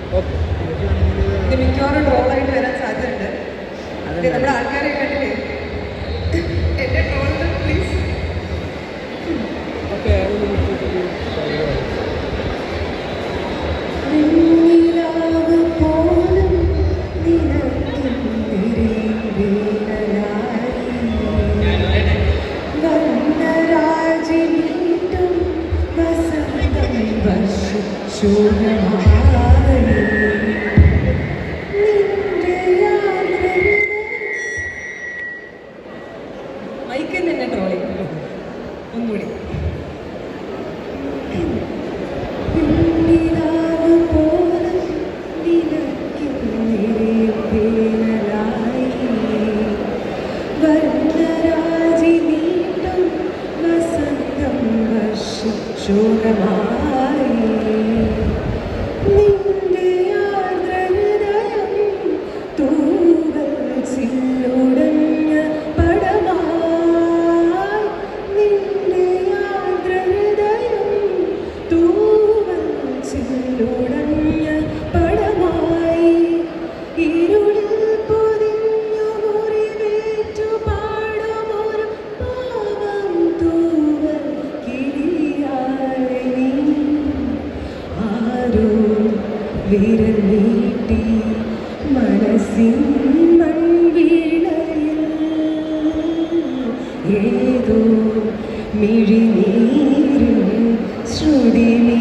ഇത് മിക്കവാറും ട്രോളായിട്ട് വരാൻ സാധ്യതയുണ്ട്. നമ്മുടെ ആൾക്കാരെ കണ്ടില്ലേ എന്റെ ട്രോളിന് പ്ലീസ്. മൈക്കിൽ തന്നെ ട്രോളി ഒന്നുകൂടി. വിരൽ നീട്ടി മനസ്സിൻ മൺവീണയിൽ ഏതോ മിഴിനീരിൻ ശ്രുതി നീ